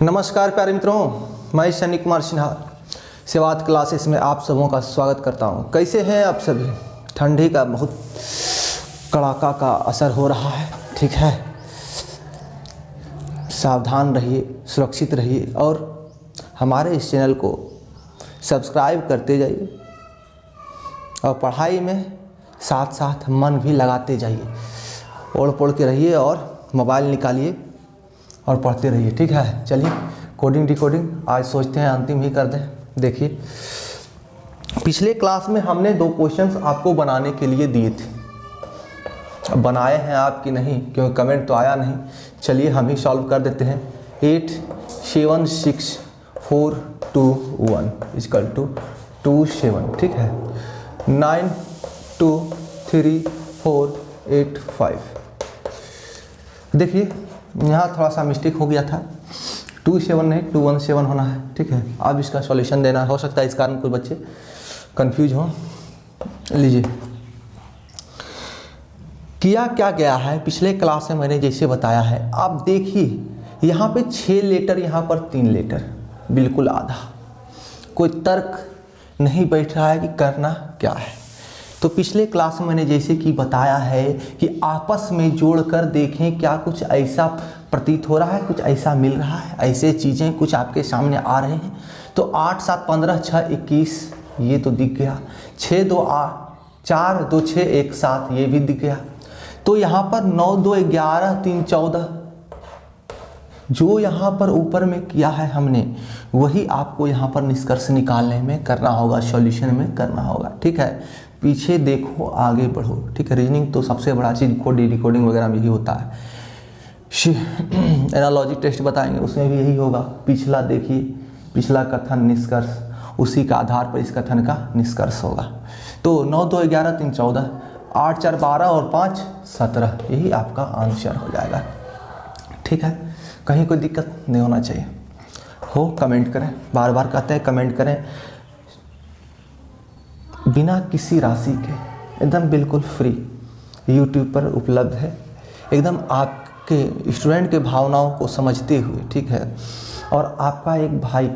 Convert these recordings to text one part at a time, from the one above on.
नमस्कार प्यारे मित्रों, मैं सनी कुमार सिन्हा सेवात क्लासेस में आप सबों का स्वागत करता हूं। कैसे हैं आप सभी? ठंडी का बहुत कड़ाका का असर हो रहा है, ठीक है। सावधान रहिए, सुरक्षित रहिए और हमारे इस चैनल को सब्सक्राइब करते जाइए और पढ़ाई में साथ साथ मन भी लगाते जाइए। ओढ़ पोढ़ के रहिए और मोबाइल निकालिए और पढ़ते रहिए, ठीक है। चलिए कोडिंग डिकोडिंग आज सोचते हैं अंतिम ही कर दें। देखिए, पिछले क्लास में हमने 2 क्वेश्चंस आपको बनाने के लिए दिए थे। अब बनाए हैं आप कि नहीं, क्योंकि कमेंट तो आया नहीं। चलिए हम ही सॉल्व कर देते हैं। 8 7 6 4 2 1 = 2 7, ठीक है। 9 2 3 4 8 5। देखिए यहाँ थोड़ा सा मिस्टेक हो गया था, 2 7 नहीं 2 1 7 होना है, ठीक है। अब इसका सॉल्यूशन देना हो सकता है, इस कारण कोई बच्चे कंफ्यूज हो। लीजिए, किया क्या गया है पिछले क्लास में मैंने जैसे बताया है। आप देखिए यहाँ पे 6 लेटर, यहाँ पर 3 लेटर, बिल्कुल आधा। कोई तर्क नहीं बैठ रहा है कि करना क्या है। तो पिछले क्लास में मैंने जैसे कि बताया है कि आपस में जोड़कर देखें क्या कुछ ऐसा प्रतीत हो रहा है, कुछ ऐसा मिल रहा है, ऐसे चीज़ें कुछ आपके सामने आ रहे हैं। तो 8 7 15 6 21 ये तो दिख गया। 6 2 8 4 2 6 1 7 ये भी दिख गया। तो यहाँ पर 9 2 11 3 14 जो यहाँ पर ऊपर में किया है हमने, वही आपको यहाँ पर निष्कर्ष निकालने में करना होगा, सॉल्यूशन में करना होगा, ठीक है। पीछे देखो, आगे बढ़ो, ठीक है। रीजनिंग तो सबसे बड़ा चीज़ कोडिंग डिकोडिंग वगैरह में ही होता है। एनालॉजी टेस्ट बताएंगे, उसमें भी यही होगा। पिछला देखिए, पिछला कथन निष्कर्ष, उसी का आधार पर इस कथन का निष्कर्ष होगा। तो 9 2 11 3 14 8 4 12 और 5 17 यही आपका आंसर हो जाएगा, ठीक है। कहीं कोई दिक्कत नहीं होना चाहिए। हो कमेंट करें, बार बार कहते हैं कमेंट करें, बिना किसी राशि के, एकदम बिल्कुल फ्री YouTube पर उपलब्ध है, एकदम आपके स्टूडेंट के भावनाओं को समझते हुए, ठीक है। और आपका एक भाई,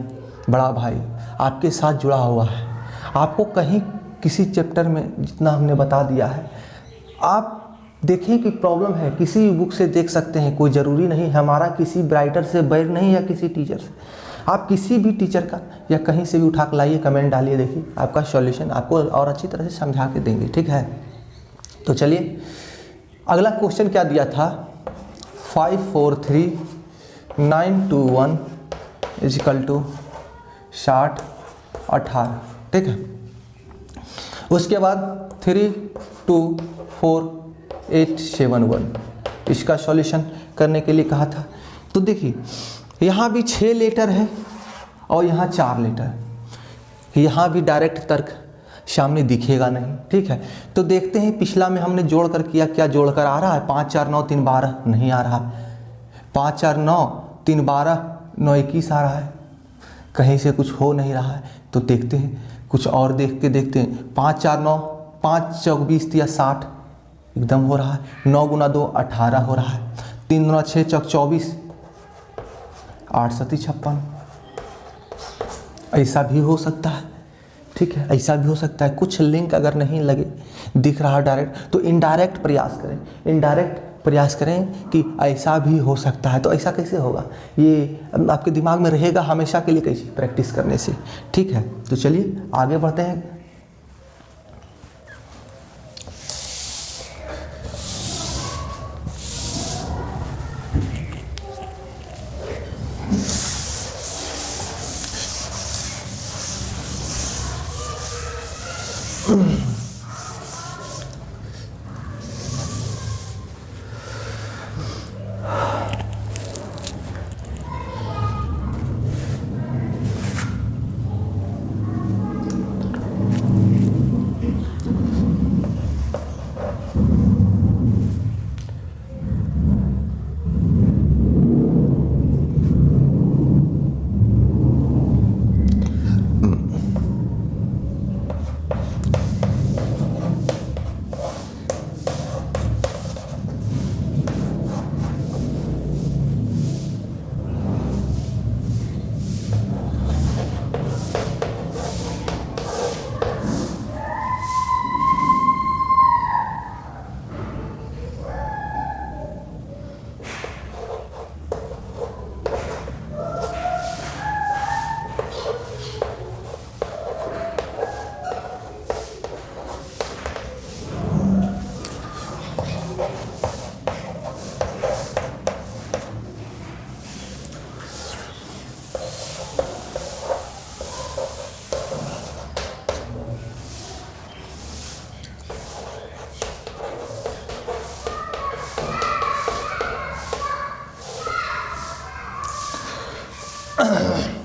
बड़ा भाई आपके साथ जुड़ा हुआ है। आपको कहीं किसी चैप्टर में जितना हमने बता दिया है, आप देखें कि प्रॉब्लम है, किसी बुक से देख सकते हैं। कोई ज़रूरी नहीं हमारा किसी राइटर से बैर नहीं, या किसी टीचर से। आप किसी भी टीचर का या कहीं से भी उठा कर लाइए, कमेंट डालिए, देखिए आपका सॉल्यूशन आपको और अच्छी तरह से समझा के देंगे, ठीक है। तो चलिए अगला क्वेश्चन क्या दिया था। 5 4 3 9 2 1 = 60 18, ठीक है। उसके बाद 3 2 4 8 7 1 इसका सॉल्यूशन करने के लिए कहा था। तो देखिए यहाँ भी 6 लेटर है और यहाँ 4 लेटर। यहाँ भी डायरेक्ट तर्क सामने दिखेगा नहीं, ठीक है। तो देखते हैं पिछला में हमने जोड़कर किया, क्या जोड़कर आ रहा है। 5 4 9 3 12 नहीं आ रहा है। 5 4 9 3 12 9 21 आ रहा है। कहीं से कुछ हो नहीं रहा है। तो देखते हैं कुछ और देख के देखते हैं। 5 4 9 5 चौक 20 या 60 एकदम हो रहा है। 9 गुना 2 18 हो रहा है। 3 गुना 6 चौक 24 8 7 56। ऐसा भी हो सकता है, ठीक है। ऐसा भी हो सकता है। कुछ लिंक अगर नहीं लगे, दिख रहा डायरेक्ट, तो इनडायरेक्ट प्रयास करें। इनडायरेक्ट प्रयास करें कि ऐसा भी हो सकता है। तो ऐसा कैसे होगा, ये आपके दिमाग में रहेगा हमेशा के लिए, कैसे प्रैक्टिस करने से, ठीक है। तो चलिए आगे बढ़ते हैं।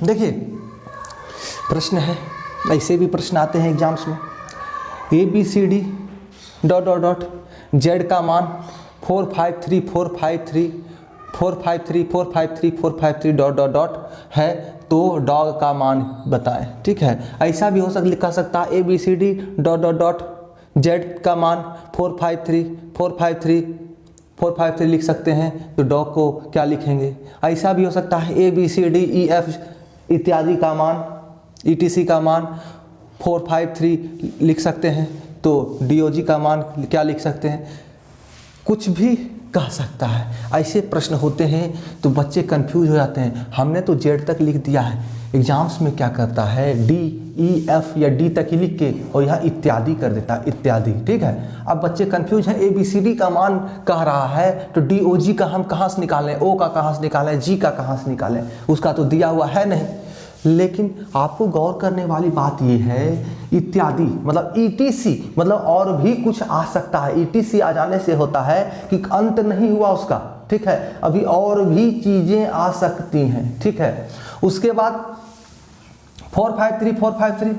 देखिए प्रश्न है, ऐसे भी प्रश्न आते हैं एग्जाम्स में, ABCD dot dot dot Z का मान 453 453 453 453 453 डॉट डॉट डॉट है, तो डॉग का मान बताएं। ठीक है, ऐसा भी हो लिखा सकता है ABCD dot dot dot Z का मान 453 453 453 लिख सकते हैं, तो डॉग को क्या लिखेंगे। ऐसा भी हो सकता है ABCDEF इत्यादि का मान ETC का मान 453 लिख सकते हैं, तो DOG का मान क्या लिख सकते हैं, कुछ भी कह सकता है। ऐसे प्रश्न होते हैं तो बच्चे कंफ्यूज हो जाते हैं, हमने तो जेड तक लिख दिया है, एग्जाम्स में क्या करता है DEF या D तक ही लिख के और यहाँ इत्यादि कर देता है, इत्यादि। ठीक है, अब बच्चे कंफ्यूज हैं, ABCD का मान कह रहा है तो DOG का हम कहाँ से निकालें, O का कहाँ से निकालें, G का कहाँ से निकालें, उसका तो दिया हुआ है नहीं। लेकिन आपको गौर करने वाली बात यह है, इत्यादि मतलब ETC मतलब और भी कुछ आ सकता है। ETC आ जाने से होता है कि अंत नहीं हुआ उसका, ठीक है, अभी और भी चीजें आ सकती हैं। ठीक है, उसके बाद 453 453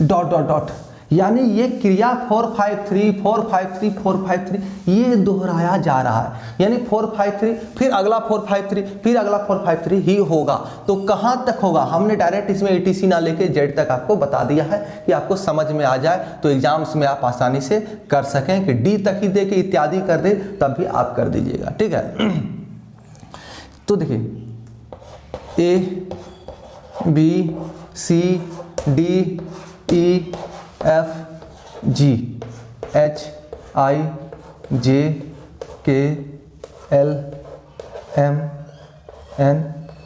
डॉट डॉट डॉट, यानी ये क्रिया 453 453 453 ये दोहराया जा रहा है, यानी 453 फिर अगला 453 फिर अगला 453 ही होगा। तो कहाँ तक होगा, हमने डायरेक्ट इसमें ETC ना लेके जेड तक आपको बता दिया है कि आपको समझ में आ जाए, तो एग्जाम्स में आप आसानी से कर सकें कि D तक ही दे के इत्यादि कर दे, तब भी आप कर दीजिएगा। ठीक है, तो देखिए ABCDEFGHIJKLMN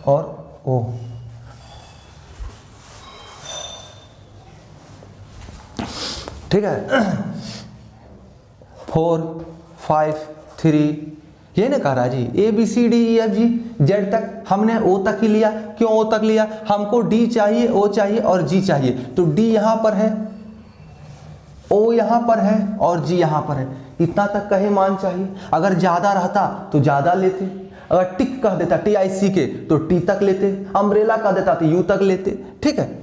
और O। ठीक है, 4 5 3 ये ना कह रहा जी ABCDEFG जेड तक, हमने O तक ही लिया। क्यों O तक लिया, हमको D चाहिए, O चाहिए और G चाहिए, तो D यहाँ पर है, O यहाँ पर है और G यहाँ पर है, इतना तक का ही मान चाहिए। अगर ज़्यादा रहता तो ज़्यादा लेते, अगर टिक कह देता TIC के तो T तक लेते, अम्ब्रेला कह देता तो U तक लेते। ठीक है,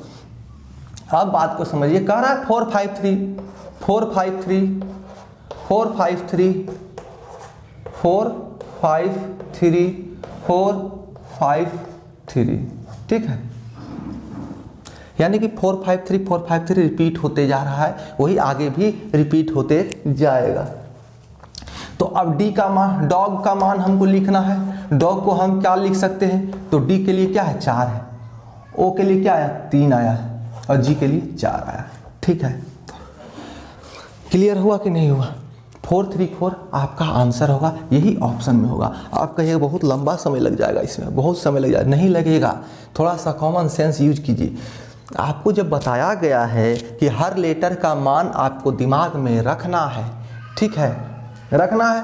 अब बात को समझिए, कह रहा है 453 453 453 453 453। ठीक है, यानी कि 453 453 रिपीट होते जा रहा है, वही आगे भी रिपीट होते जाएगा। तो अब D का मान, डॉग का मान हमको लिखना है। डॉग को हम क्या लिख सकते हैं, तो D के लिए क्या है 4 है, O के लिए क्या आया 3 आया है और G के लिए 4 आया है। ठीक है, क्लियर हुआ कि नहीं हुआ। 434 आपका आंसर होगा, यही ऑप्शन में होगा। आप कहिएगा बहुत लंबा समय लग जाएगा, इसमें बहुत समय लग जाएगा, नहीं लगेगा, थोड़ा सा कॉमन सेंस यूज कीजिए। आपको जब बताया गया है कि हर लेटर का मान आपको दिमाग में रखना है, ठीक है, रखना है,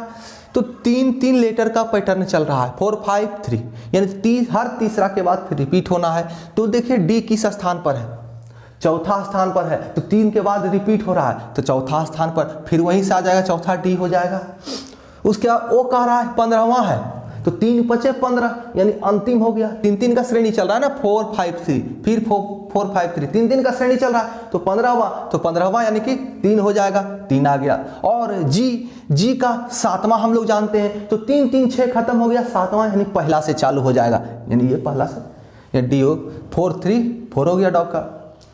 तो 3 लेटर का पैटर्न चल रहा है 4 5 3, यानी हर तीसरा के बाद फिर रिपीट होना है। तो देखिए D किस स्थान पर है, चौथा स्थान पर है, तो 3 के बाद रिपीट हो रहा है तो चौथा स्थान पर, फिर वहीं से आ जाएगा चौथा D हो जाएगा। उसके बाद O कह रहा है 15वां है, तो 3 बचे 15, यानी अंतिम हो गया। 3 का श्रेणी चल रहा है ना, 4 5 3 फिर 4 5 3, 3 का श्रेणी चल रहा है, तो 15वां, तो 15वां यानी कि 3 हो जाएगा, 3 आ गया। और G का 7वां हम लोग जानते हैं, तो 3 3 6 खत्म हो गया, 7वां यानी पहला से चालू हो जाएगा, यानी ये पहला से, या D हो 4 3 4 हो गया डॉग का।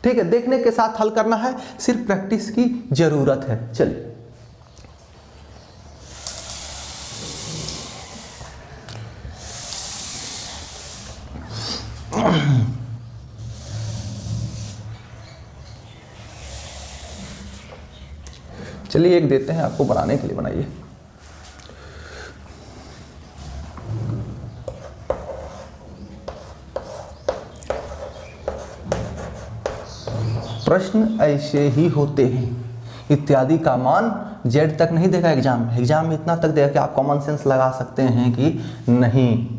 ठीक है, देखने के साथ हल करना है, सिर्फ प्रैक्टिस की जरूरत है। चलिए चलिए एक देते हैं आपको बनाने के लिए, बनाइए। प्रश्न ऐसे ही होते हैं, इत्यादि का मान जेड तक नहीं देगा एग्जाम में, एग्जाम में इतना तक देगा कि आप कॉमन सेंस लगा सकते हैं कि नहीं।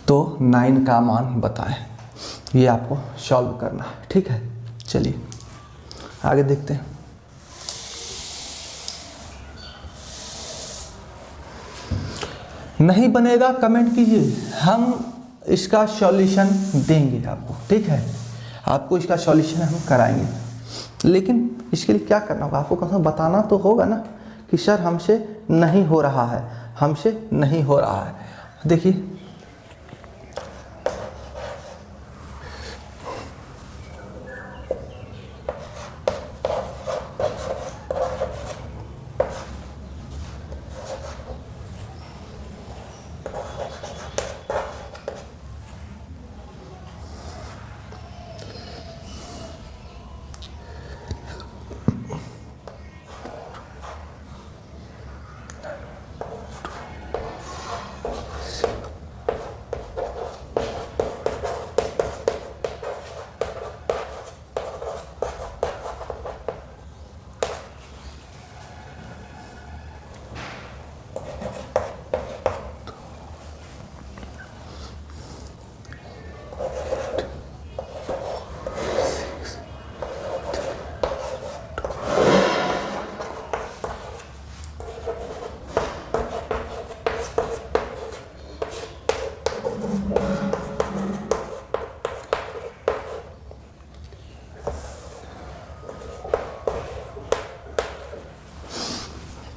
तो 9 का मान बताएं। ये आपको सॉल्व करना है, ठीक है। चलिए आगे देखते हैं। नहीं बनेगा कमेंट कीजिए, हम इसका सॉल्यूशन देंगे आपको, ठीक है। आपको इसका सॉल्यूशन हम कराएंगे, लेकिन इसके लिए क्या करना होगा, आपको कम से कम बताना तो होगा ना कि सर हमसे नहीं हो रहा है, हमसे नहीं हो रहा है। देखिए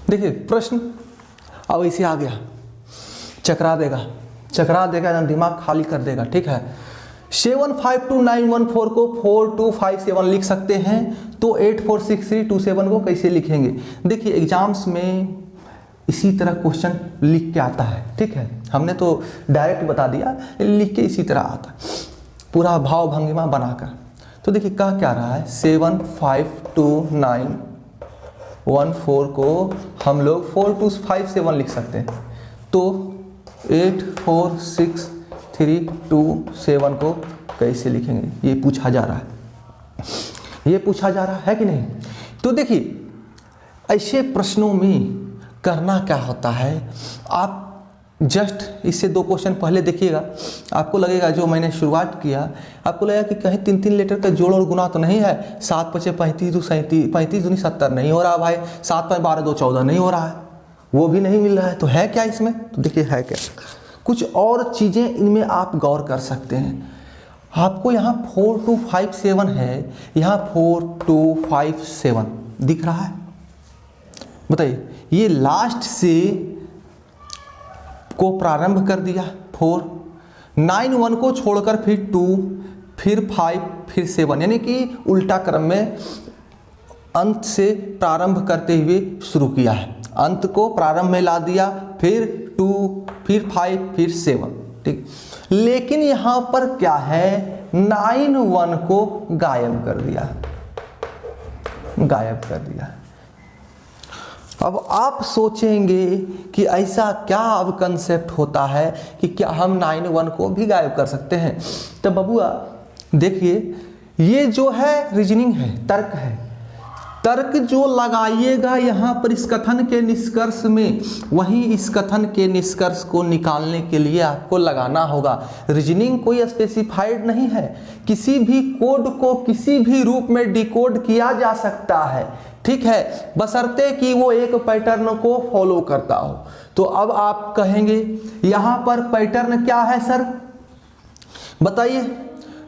देखिए प्रश्न अब इसे आ गया, चकरा देगा एकदम दिमाग खाली कर देगा, ठीक है। 752914 को 4257 लिख सकते हैं, तो 846327 को कैसे लिखेंगे। देखिए एग्जाम्स में इसी तरह क्वेश्चन लिख के आता है, ठीक है। हमने तो डायरेक्ट बता दिया, लिख के इसी तरह आता है पूरा भाव भंगिमा बनाकर। तो देखिए कह क्या रहा है, 752914 को हम लोग 4257 लिख सकते हैं, तो 846327 को कैसे लिखेंगे, ये पूछा जा रहा है कि नहीं। तो देखिए ऐसे प्रश्नों में करना क्या होता है, आप जस्ट इससे 2 क्वेश्चन पहले देखिएगा, आपको लगेगा जो मैंने शुरुआत किया, आपको लगेगा कि कहीं 3-3 लेटर का जोड़ और गुना तो नहीं है। 7 × 5 = 35, 35 × 70 नहीं हो रहा भाई, 7 × 12 = 14 नहीं हो रहा है, वो भी नहीं मिल रहा है। तो है क्या इसमें, तो देखिए है क्या, कुछ और चीज़ें इनमें आप गौर कर सकते हैं। आपको यहाँ 4257 है, यहाँ 4257 दिख रहा है, बताइए। ये लास्ट से को प्रारंभ कर दिया 4, 9 1 को छोड़कर फिर 2, फिर 5, फिर 7, यानी कि उल्टा क्रम में अंत से प्रारंभ करते हुए शुरू किया है। अंत को प्रारंभ में ला दिया, फिर 2, फिर 5, फिर 7, ठीक। लेकिन यहाँ पर क्या है, 9 1 को गायब कर दिया। अब आप सोचेंगे कि ऐसा क्या अब कंसेप्ट होता है कि क्या हम 9 1 को भी गायब कर सकते हैं। तो बबुआ देखिए, ये जो है रीजनिंग है, तर्क है। तर्क जो लगाइएगा यहाँ पर इस कथन के निष्कर्ष में, वहीं इस कथन के निष्कर्ष को निकालने के लिए आपको लगाना होगा। रीजनिंग कोई स्पेसिफाइड नहीं है, किसी भी कोड को किसी भी रूप में डिकोड किया जा सकता है, ठीक है, बशर्ते कि वो एक पैटर्न को फॉलो करता हो। तो अब आप कहेंगे यहाँ पर पैटर्न क्या है सर, बताइए।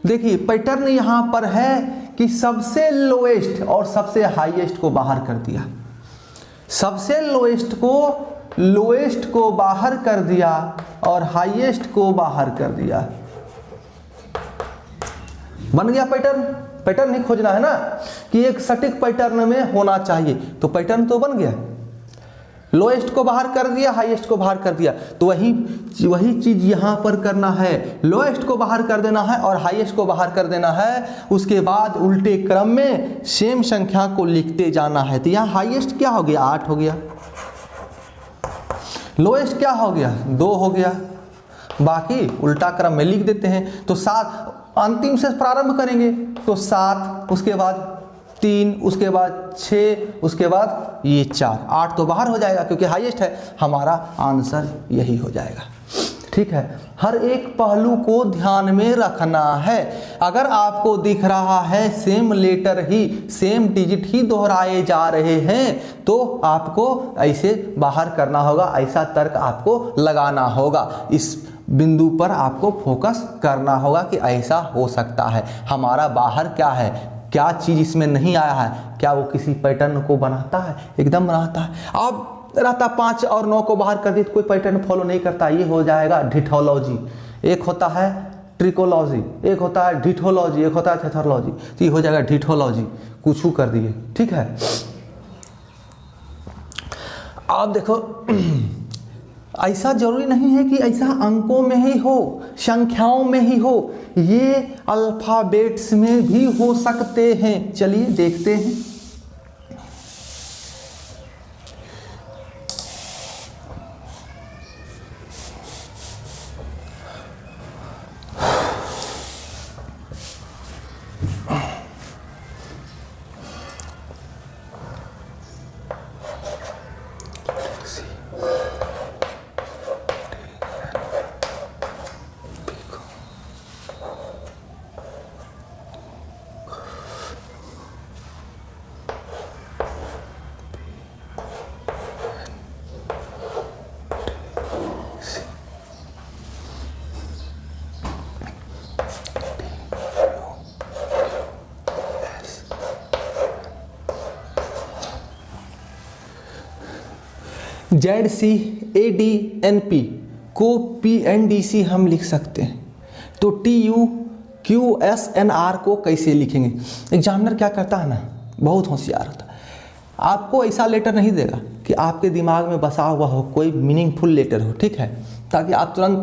देखिए पैटर्न यहाँ पर है कि सबसे लोएस्ट और सबसे हाईएस्ट को बाहर कर दिया, सबसे लोएस्ट को बाहर कर दिया और हाईएस्ट को बाहर कर दिया। बन गया पैटर्न ही खोजना है ना कि एक सटीक पैटर्न में होना चाहिए, तो पैटर्न तो बन गया। लोएस्ट को बाहर कर दिया, हाईएस्ट को बाहर कर दिया, तो वही चीज यहां पर करना है। लोएस्ट को बाहर कर देना है और हाईएस्ट को बाहर कर देना है, उसके बाद उल्टे क्रम में सेम संख्या को लिखते जाना है। तो यहाँ हाईएस्ट क्या हो गया, 8 हो गया, लोएस्ट क्या हो गया, 2 हो गया, बाकी उल्टा क्रम में लिख देते हैं। तो 7 अंतिम से प्रारंभ करेंगे, तो 7, उसके बाद 3, उसके बाद 6, उसके बाद ये 4, 8 तो बाहर हो जाएगा क्योंकि हाईएस्ट है, हमारा आंसर यही हो जाएगा। ठीक है, हर एक पहलू को ध्यान में रखना है। अगर आपको दिख रहा है सेम लेटर ही, सेम डिजिट ही दोहराए जा रहे हैं, तो आपको ऐसे बाहर करना होगा, ऐसा तर्क आपको लगाना होगा। इस बिंदु पर आपको फोकस करना होगा कि ऐसा हो सकता है, हमारा बाहर क्या है, क्या चीज़ इसमें नहीं आया है, क्या वो किसी पैटर्न को बनाता है, एकदम बनाता है। अब रहता 5 और 9 को बाहर कर दी तो कोई पैटर्न फॉलो नहीं करता, ये हो जाएगा डिथोलॉजी। एक होता है ट्रिकोलॉजी, एक होता है डिथोलॉजी, एक होता है थेथोलॉजी, तो ये हो जाएगा डिथोलॉजी, कुछ कर दिए, ठीक है। आप देखो ऐसा जरूरी नहीं है कि ऐसा अंकों में ही हो, संख्याओं में ही हो, ये अल्फाबेट्स में भी हो सकते हैं। चलिए देखते हैं। ZCADNP को PNDC हम लिख सकते हैं, तो TUQSNR को कैसे लिखेंगे? एग्जामिनर क्या करता है ना, बहुत होशियार होता है, आपको ऐसा लेटर नहीं देगा कि आपके दिमाग में बसा हुआ हो, कोई मीनिंगफुल लेटर हो, ठीक है, ताकि आप तुरंत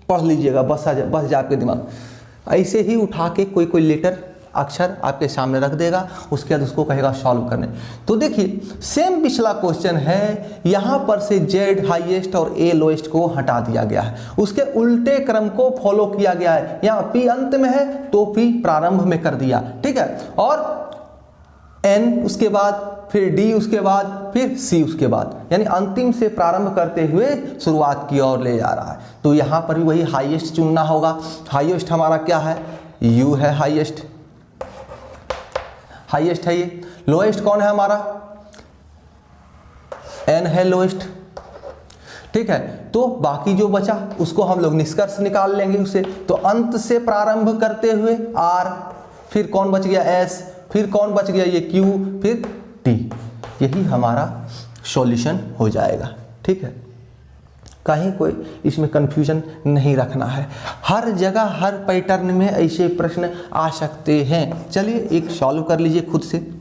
पढ़ लीजिएगा, बस जाए आपके दिमाग। ऐसे ही उठा के कोई लेटर अक्षर आपके सामने रख देगा, उसके बाद उसको कहेगा सॉल्व करने। तो देखिए सेम पिछला क्वेश्चन है, यहाँ पर से Z हाईएस्ट और A लोएस्ट को हटा दिया गया है, उसके उल्टे क्रम को फॉलो किया गया है। यहाँ P अंत में है तो P प्रारंभ में कर दिया, ठीक है, और N उसके बाद, फिर D उसके बाद, फिर C उसके बाद, यानी अंतिम से प्रारंभ करते हुए शुरुआत की ओर ले जा रहा है। तो यहाँ पर भी वही हाईएस्ट चुनना होगा। हाईएस्ट हमारा क्या है? U है हाईएस्ट, हाईएस्ट है ये। लोएस्ट कौन है हमारा? N है लोएस्ट, ठीक है। तो बाकी जो बचा उसको हम लोग निष्कर्ष निकाल लेंगे उसे। तो अंत से प्रारंभ करते हुए R, फिर कौन बच गया S, फिर कौन बच गया ये Q, फिर T। यही हमारा सॉल्यूशन हो जाएगा, ठीक है। कहीं कोई इसमें कंफ्यूजन नहीं रखना है, हर जगह हर पैटर्न में ऐसे प्रश्न आ सकते हैं। चलिए एक सॉल्व कर लीजिए खुद से।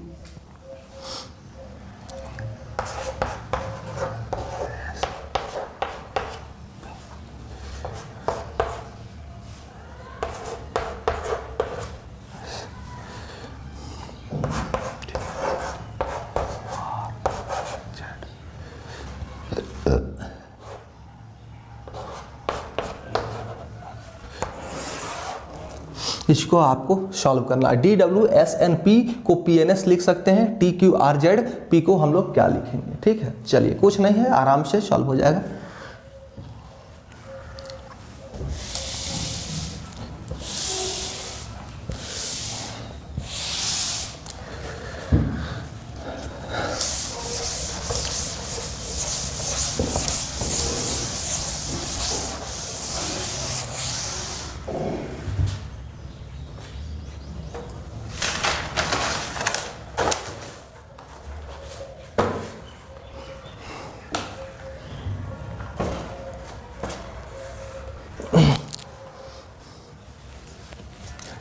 इसको आपको सॉल्व करना है। DWSNP को PNS लिख सकते हैं, TQRZ P को हम लोग क्या लिखेंगे, ठीक है। चलिए कुछ नहीं है, आराम से सॉल्व हो जाएगा।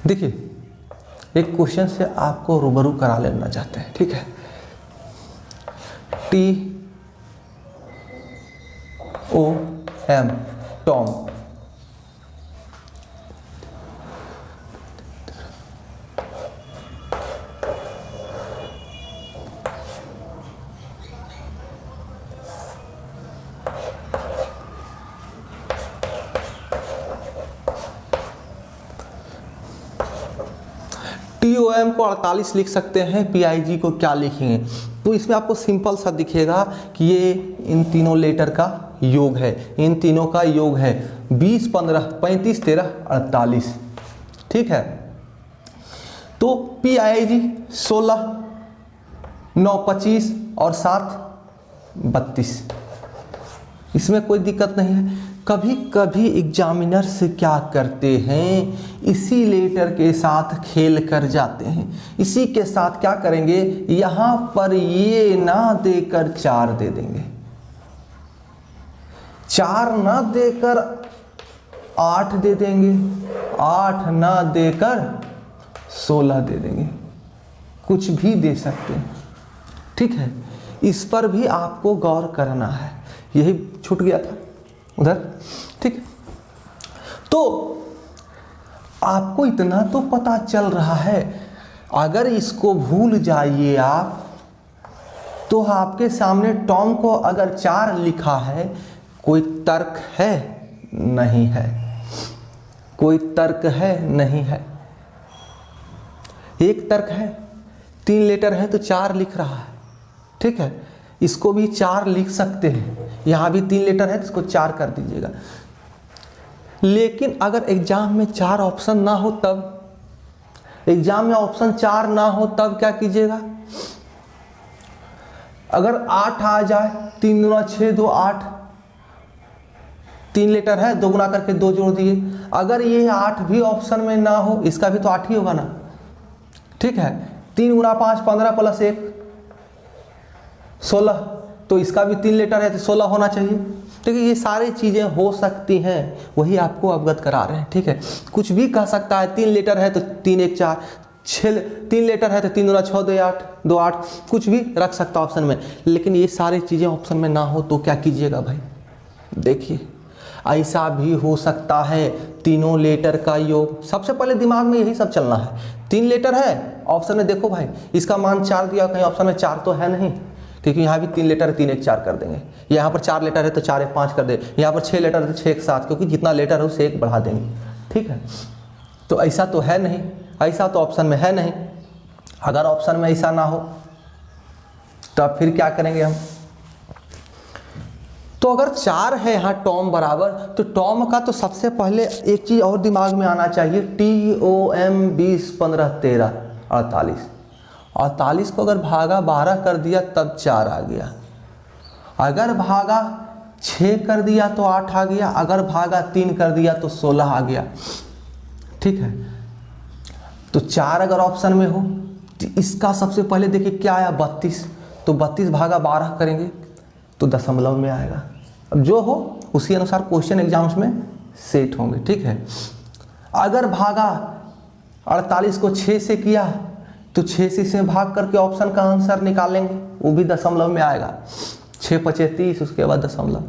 देखिए एक क्वेश्चन से आपको रूबरू करा लेना चाहते हैं, ठीक है। TOM टॉम, TOM को 48 लिख सकते हैं, PIG को क्या लिखेंगे? तो इसमें आपको सिंपल सा दिखेगा कि ये इन तीनों लेटर का योग है, इन तीनों का योग है 20, 15, 35, 13, 48। ठीक है, तो P आएगी जी 16, 9, 25 और 7, 32। इसमें कोई दिक्कत नहीं है। कभी कभी एग्जामिनर्स क्या करते हैं, इसी लेटर के साथ खेल कर जाते हैं। इसी के साथ क्या करेंगे, यहाँ पर ये ना देकर 4 दे देंगे, 4 ना देकर 8 दे देंगे, 8 ना देकर 16 दे देंगे, कुछ भी दे सकते हैं। ठीक है, इस पर भी आपको गौर करना है। यही छूट गया था उधर। ठीक है, तो आपको इतना तो पता चल रहा है, अगर इसको भूल जाइए आप तो आपके सामने टॉम को अगर 4 लिखा है, कोई तर्क है? नहीं है। कोई तर्क है? नहीं है। एक तर्क है, 3 लेटर है तो 4 लिख रहा है। ठीक है, इसको भी 4 लिख सकते हैं, यहाँ भी 3 लेटर है तो इसको 4 कर दीजिएगा। लेकिन अगर एग्जाम में 4 ऑप्शन ना हो तब, एग्जाम में ऑप्शन 4 ना हो तब क्या कीजिएगा, अगर 8 आ जाए, 3 दूना 6, 2 8, 3 लेटर है, 2 गुना करके 2 जोड़ दिए। अगर ये 8 भी ऑप्शन में ना हो, इसका भी तो 8 ही होगा ना। ठीक है, 3 गुना 5, 15 प्लस 1, 16, तो इसका भी 3 लेटर है तो 16 होना चाहिए। ठीक है, ये सारी चीज़ें हो सकती हैं, वही आपको अवगत करा रहे हैं। ठीक है, कुछ भी कह सकता है, 3 लेटर है तो 3 1 4, 3 लेटर है तो 3 दूना 6, 2 8, 2 8, कुछ भी रख सकता है ऑप्शन में। लेकिन ये सारी चीज़ें ऑप्शन में ना हो तो क्या कीजिएगा भाई, देखिए ऐसा भी हो सकता है, तीनों लेटर का योग। सबसे पहले दिमाग में यही सब चलना है। 3 लेटर है ऑप्शन में, देखो भाई इसका मान 4 दिया, कहीं ऑप्शन में 4 तो है नहीं, क्योंकि यहाँ भी 3 लेटर है, 3 1 4 कर देंगे। यहाँ पर 4 लेटर है तो 4 1 5 कर दे, यहाँ पर 6 लेटर है तो 6 1 7, क्योंकि जितना लेटर है उससे 1 बढ़ा देंगे। ठीक है, तो ऐसा तो है नहीं, ऐसा तो ऑप्शन में है नहीं। अगर ऑप्शन में ऐसा ना हो तो अब फिर क्या करेंगे हम, तो अगर 4 है यहाँ टॉम बराबर, तो टॉम का तो सबसे पहले एक चीज़ और दिमाग में आना चाहिए, TOM 20, 15, 13, 48। 48 को अगर भागा 12 कर दिया तब 4 आ गया, अगर भागा 6 कर दिया तो 8 आ गया, अगर भागा 3 कर दिया तो 16 आ गया। ठीक है, तो 4 अगर ऑप्शन में हो तो इसका सबसे पहले देखिए क्या आया, 32, तो 32 भागा 12 करेंगे तो दशमलव में आएगा। अब जो हो उसी अनुसार क्वेश्चन एग्जाम्स में सेट होंगे। ठीक है, अगर भागा 48 को 6 से किया तो 6 से भाग करके ऑप्शन का आंसर निकालेंगे, वो भी दशमलव में आएगा। 6 5 30, उसके बाद दशमलव।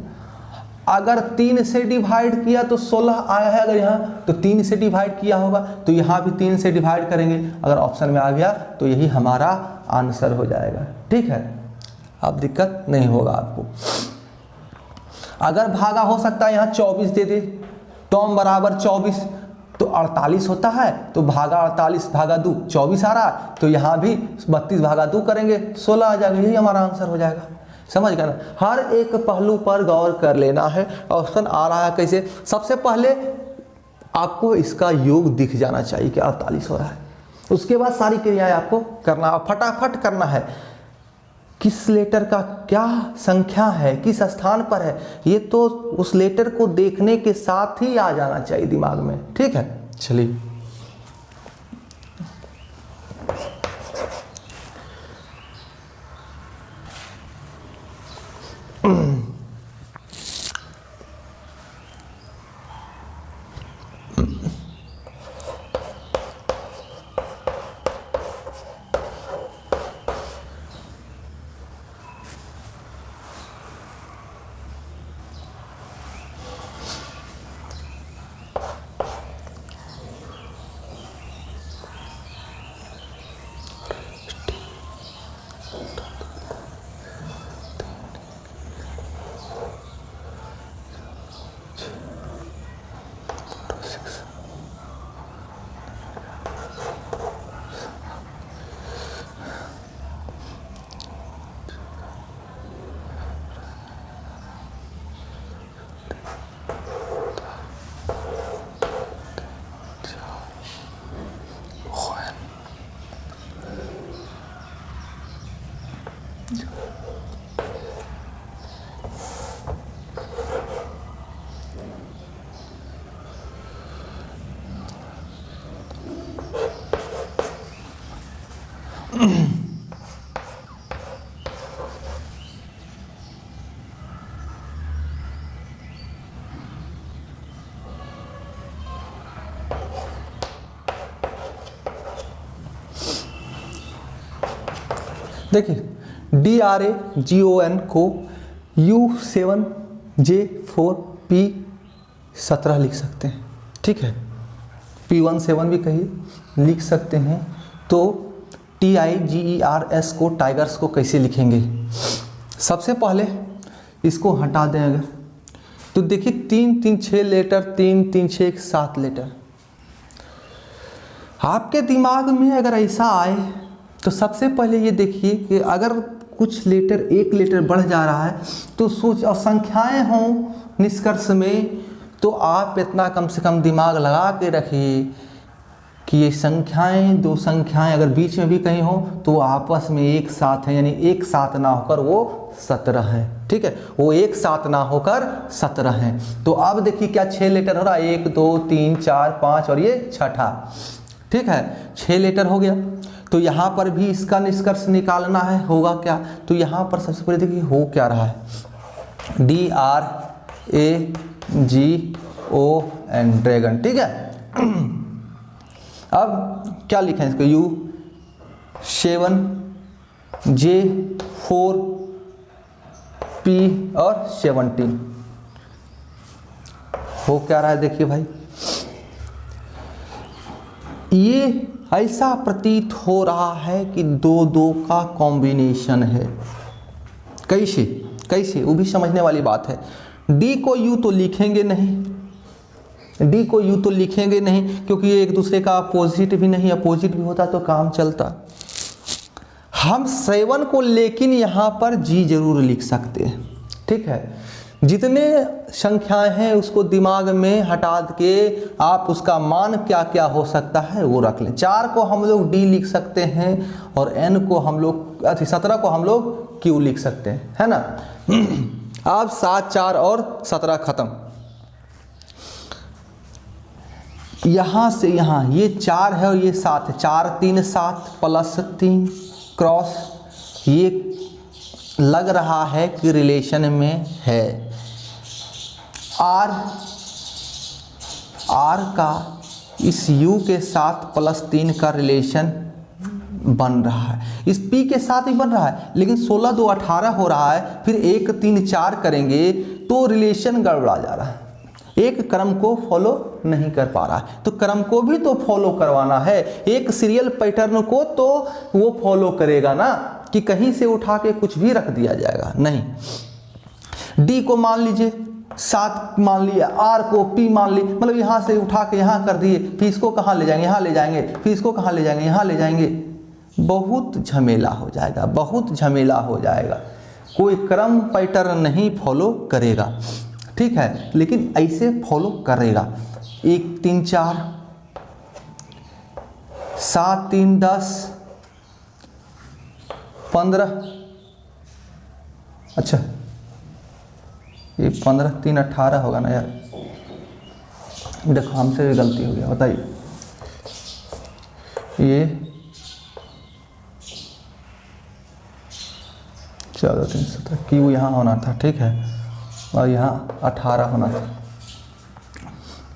अगर 3 से डिवाइड किया तो 16 आया है, अगर यहाँ तो 3 से डिवाइड किया होगा तो यहाँ भी 3 से डिवाइड करेंगे, अगर ऑप्शन में आ गया तो यही हमारा आंसर हो जाएगा। ठीक है, अब दिक्कत नहीं होगा आपको। अगर भागा हो सकता है यहाँ 24 दे दे, टॉम बराबर 24, तो 48 होता है, तो भागा 48 भागा 2 24 आ रहा है, तो यहाँ भी 32 भागा 2 करेंगे 16 आ जाएगा, यही हमारा आंसर हो जाएगा। समझ गए ना, हर एक पहलू पर गौर कर लेना है। ऑप्शन आ रहा है कैसे, सबसे पहले आपको इसका योग दिख जाना चाहिए कि 48 हो रहा है, उसके बाद सारी क्रियाएं आपको करना है, फटाफट करना है। किस लेटर का क्या संख्या है, किस स्थान पर है, ये तो उस लेटर को देखने के साथ ही आ जाना चाहिए दिमाग में। ठीक है, चलिए देखिए DRAGON को U7J4P17 लिख सकते हैं, ठीक है। P17 भी कहिए लिख सकते हैं। तो TIGERS को टाइगर्स को कैसे लिखेंगे? सबसे पहले इसको हटा दें अगर, तो देखिए 3 3 6 लेटर, 3 3 6 7 लेटर। आपके दिमाग में अगर ऐसा आए तो सबसे पहले ये देखिए कि अगर कुछ लेटर, एक लेटर बढ़ जा रहा है तो सोच, और संख्याएं हों निष्कर्ष में, तो आप इतना कम से कम दिमाग लगा के रखिए कि ये संख्याएं, दो संख्याएं अगर बीच में भी कहीं हो तो आपस में एक साथ है, यानी एक साथ ना होकर वो 17 है, ठीक है। वो एक साथ ना होकर 17 हैं। तो अब देखिए क्या 6 लेटर हो रहा है, 1 2 3 4 5 और ये छठा, ठीक है, 6 लेटर हो गया। तो यहाँ पर भी इसका निष्कर्ष निकालना है, होगा क्या? तो यहाँ पर सबसे पहले देखिए हो क्या रहा है, DRAGON ड्रैगन, ठीक है। अब क्या लिखें इसको, U7J4P और 17 हो क्या रहा है? देखिए भाई, ये ऐसा प्रतीत हो रहा है कि 2 2 का कॉम्बिनेशन है। कैसे कैसे, वो भी समझने वाली बात है। D को U तो लिखेंगे नहीं, D को U तो लिखेंगे नहीं, क्योंकि ये एक दूसरे का अपोजिट भी नहीं, अपोजिट भी होता तो काम चलता। हम 7 को लेकिन यहाँ पर G जरूर लिख सकते हैं, ठीक है। जितने संख्याएं हैं उसको दिमाग में हटा के आप उसका मान क्या क्या हो सकता है वो रख लें। 4 को हम लोग D लिख सकते हैं और N को हम लोग 17 को हम लोग Q लिख सकते हैं, है ना। अब 7 4 और 17 खत्म। यहाँ से यहाँ ये 4 है और ये 7 है, 4 3 7 प्लस 3 क्रॉस, ये लग रहा है कि रिलेशन में है। R का इस U के साथ प्लस 3 का रिलेशन बन रहा है, इस P के साथ ही बन रहा है, लेकिन 16 2 18 हो रहा है, फिर 1 3 4 करेंगे तो रिलेशन गड़बड़ा जा रहा है, एक क्रम को फॉलो नहीं कर पा रहा है। तो क्रम को भी तो फॉलो करवाना है, एक सीरियल पैटर्न को तो वो फॉलो करेगा ना, कि कहीं से उठा के कुछ भी रख दिया जाएगा, नहीं। D को मान लीजिए 7 मान लिया, R को P मान ली, मतलब यहाँ से उठा के यहाँ कर दिए, फिर इसको कहाँ ले जाएंगे, यहाँ ले जाएंगे, फिर इसको कहाँ ले जाएंगे, यहाँ ले जाएंगे। बहुत झमेला हो जाएगा, बहुत झमेला हो जाएगा, कोई क्रम पैटर्न नहीं फॉलो करेगा, ठीक है। लेकिन ऐसे फॉलो करेगा, 1 3 4 7 3 10 15, अच्छा ये 15 3 18 होगा ना यार, देखो हमसे भी गलती हो गया, बताइए। ये 14 3 17 Q यहाँ होना था, ठीक है, और यहाँ 18 होना था,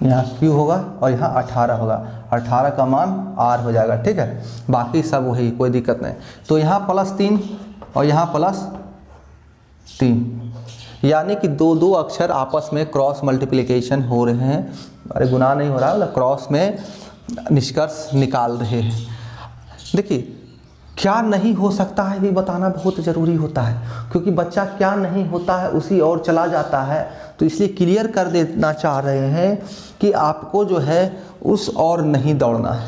यहाँ Q होगा और यहाँ 18 होगा, 18 का मान R हो जाएगा, ठीक है। बाकी सब वही, कोई दिक्कत नहीं। तो यहाँ प्लस 3 और यहाँ प्लस 3, यानी कि 2 2 अक्षर आपस में क्रॉस मल्टीप्लिकेशन हो रहे हैं, अरे गुनाह नहीं हो रहा, मतलब क्रॉस में निष्कर्ष निकाल रहे हैं। देखिए क्या नहीं हो सकता है ये बताना बहुत ज़रूरी होता है, क्योंकि बच्चा क्या नहीं होता है उसी और चला जाता है, तो इसलिए क्लियर कर देना चाह रहे हैं कि आपको जो है उस और नहीं दौड़ना है,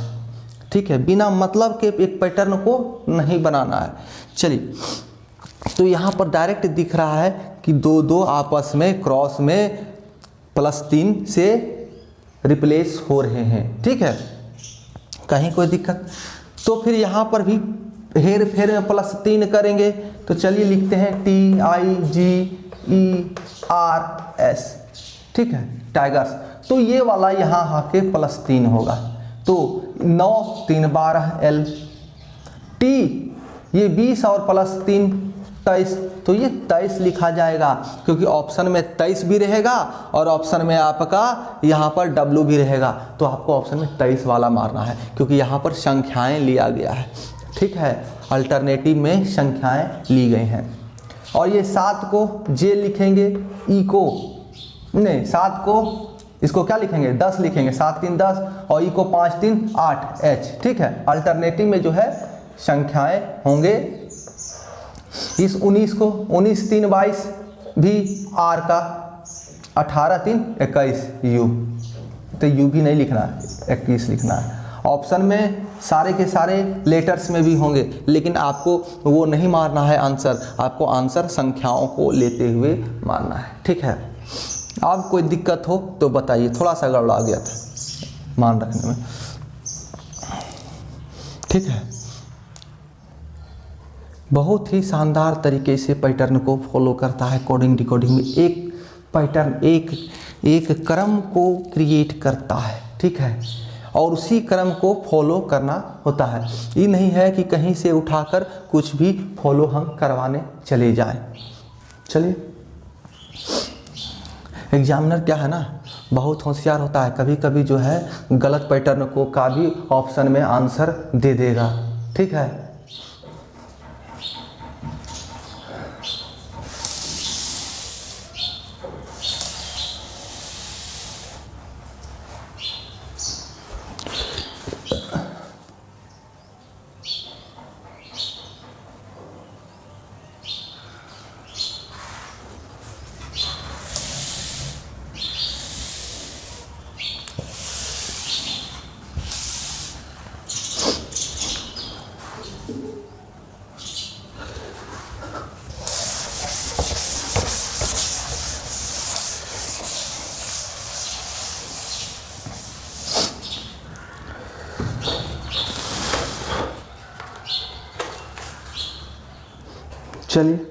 ठीक है, बिना मतलब के एक पैटर्न को नहीं बनाना है। चलिए, तो यहाँ पर डायरेक्ट दिख रहा है कि 2 2 आपस में क्रॉस में प्लस 3 से रिप्लेस हो रहे हैं, ठीक है, कहीं कोई दिक्कत। तो फिर यहाँ पर भी हेर फेर में प्लस 3 करेंगे, तो चलिए लिखते हैं TIGERS, ठीक है, टाइगर्स। तो ये वाला यहाँ आके प्लस 3 होगा, तो 9 3 12 L T, ये 20 और प्लस 3 23, तो ये 23 लिखा जाएगा, क्योंकि ऑप्शन में 23 भी रहेगा और ऑप्शन में आपका यहाँ पर W भी रहेगा, तो आपको ऑप्शन में 23 वाला मारना है, क्योंकि यहाँ पर संख्याएं लिया गया है, ठीक है। अल्टरनेटिव में संख्याएं ली गई हैं। और ये 7 को जे लिखेंगे, ई को नहीं, 7 को इसको क्या लिखेंगे 10 लिखेंगे, 7 3 10 और ई को 5 3 8 एच। ठीक है, अल्टरनेटिव में जो है संख्याएं होंगे। इस 19 को 19 3 22 भी आर का, 18 3 21 यू, तो यू भी नहीं लिखना है, 21 लिखना है। ऑप्शन में सारे के सारे लेटर्स में भी होंगे, लेकिन आपको वो नहीं मारना है आंसर, आपको आंसर संख्याओं को लेते हुए मारना है। ठीक है, अब कोई दिक्कत हो तो बताइए, थोड़ा सा गड़बड़ा गया था मान रखने में। ठीक है, बहुत ही शानदार तरीके से पैटर्न को फॉलो करता है कोडिंग डिकोडिंग में। एक पैटर्न एक क्रम को क्रिएट करता है। ठीक है, और उसी क्रम को फॉलो करना होता है। ये नहीं है कि कहीं से उठाकर कुछ भी फॉलो हम करवाने चले जाएं। चलिए, एग्जामिनर क्या है ना, बहुत होशियार होता है, कभी कभी जो है गलत पैटर्न को का भी ऑप्शन में आंसर दे देगा। ठीक है, चलिए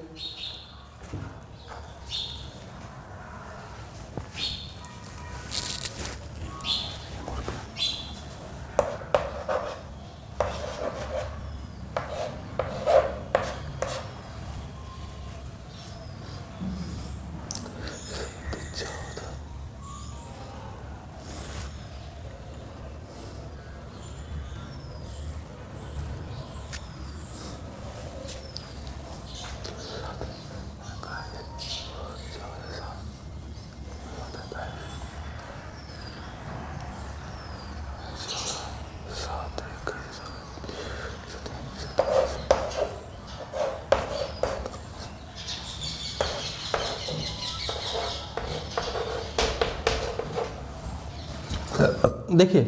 देखिए,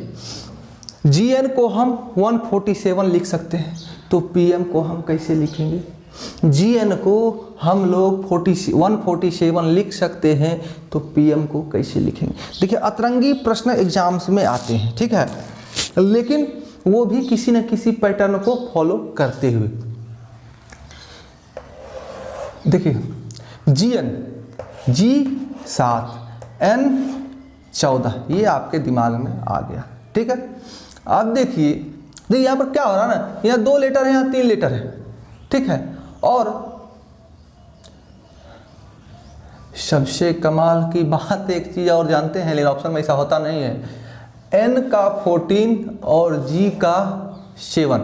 GN को हम 147 लिख सकते हैं, तो PM को हम कैसे लिखेंगे? GN को हम लोग 147 लिख सकते हैं, तो PM को कैसे लिखेंगे? देखिए, अतरंगी प्रश्न एग्जाम्स में आते हैं, ठीक है, लेकिन वो भी किसी न किसी पैटर्न को फॉलो करते हुए। देखिए, GN G7 N14 ये आपके दिमाग में आ गया। ठीक है, अब देखिए यहाँ पर क्या हो रहा है ना, यहाँ 2 लेटर है, यहाँ 3 लेटर है। ठीक है, और सबसे कमाल की बात एक चीज़ और जानते हैं, लेकिन ऑप्शन में ऐसा होता नहीं है। N का 14 और G का 7,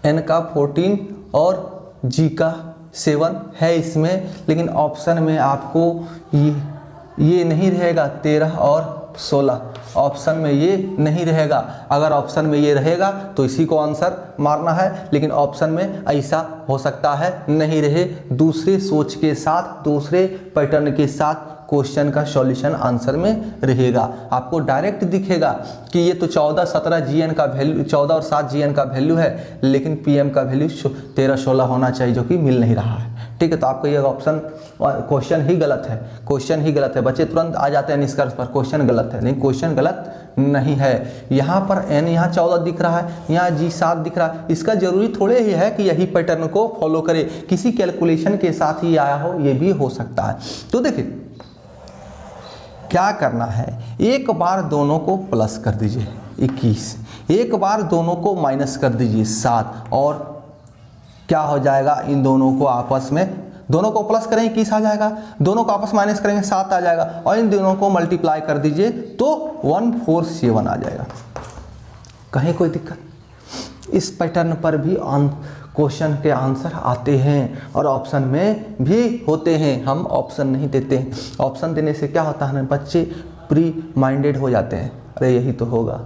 N का 14 और G का 7 है इसमें, लेकिन ऑप्शन में आपको ये नहीं रहेगा 13 और 16, ऑप्शन में ये नहीं रहेगा। अगर ऑप्शन में ये रहेगा तो इसी को आंसर मारना है, लेकिन ऑप्शन में ऐसा हो सकता है नहीं रहे। दूसरे सोच के साथ, दूसरे पैटर्न के साथ क्वेश्चन का सॉल्यूशन आंसर में रहेगा। आपको डायरेक्ट दिखेगा कि ये तो 14 17 GN का वैल्यू, 14 और 7 GN का वैल्यू है, लेकिन PM का वैल्यू 13 16 होना चाहिए, जो कि मिल नहीं रहा है। ठीक है, तो आपका ये ऑप्शन क्वेश्चन ही गलत है, क्वेश्चन ही गलत है। बच्चे तुरंत आ जाते हैं निष्कर्ष पर क्वेश्चन गलत है, लेकिन क्वेश्चन गलत नहीं है। यहाँ पर N यहाँ 14 दिख रहा है, यहाँ G7 दिख रहा है, इसका जरूरी थोड़े ही है कि यही पैटर्न को फॉलो करे, किसी कैलकुलेशन के साथ ही आया हो, ये भी हो सकता है। तो देखिए क्या करना है, एक बार दोनों को प्लस कर दीजिए 21, एक बार दोनों को माइनस कर दीजिए 7, और क्या हो जाएगा, इन दोनों को आपस में, दोनों को प्लस करेंगे 21 आ जाएगा, दोनों को आपस माइनस करेंगे 7 आ जाएगा, और इन दोनों को मल्टीप्लाई कर दीजिए तो 147 आ जाएगा। कहीं कोई दिक्कत? इस पैटर्न पर भी क्वेश्चन के आंसर आते हैं और ऑप्शन में भी होते हैं। हम ऑप्शन नहीं देते हैं। ऑप्शन देने से क्या होता है ना, बच्चे प्री माइंडेड हो जाते हैं, अरे यही तो होगा।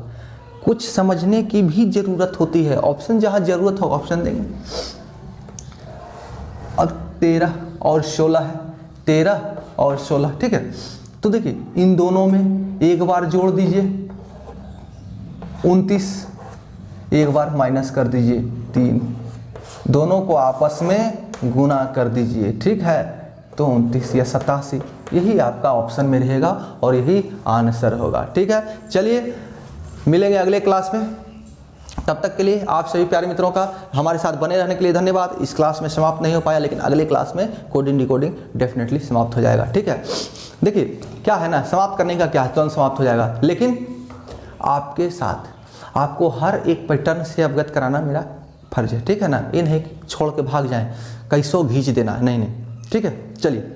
कुछ समझने की भी ज़रूरत होती है। ऑप्शन जहाँ ज़रूरत हो ऑप्शन देंगे। अब 13 और 16 है, 13 और 16, ठीक है। तो देखिए इन दोनों में एक बार जोड़ दीजिए 29, एक बार माइनस कर दीजिए 3, दोनों को आपस में गुना कर दीजिए, ठीक है। तो 29 या 87, यही आपका ऑप्शन में रहेगा और यही आंसर होगा, ठीक है। चलिए मिलेंगे अगले क्लास में, तब तक के लिए आप सभी प्यारे मित्रों का हमारे साथ बने रहने के लिए धन्यवाद। इस क्लास में समाप्त नहीं हो पाया, लेकिन अगले क्लास में कोडिंग डिकोडिंग डेफिनेटली समाप्त हो जाएगा, ठीक है। देखिए क्या है ना, समाप्त करने का क्या है, तुरंत समाप्त हो जाएगा, लेकिन आपके साथ आपको हर एक पैटर्न से अवगत कराना मेरा फर्ज है, ठीक है ना। ये नहीं छोड़ के भाग जाएं, कैसो घींच देना, नहीं, ठीक है। चलिए।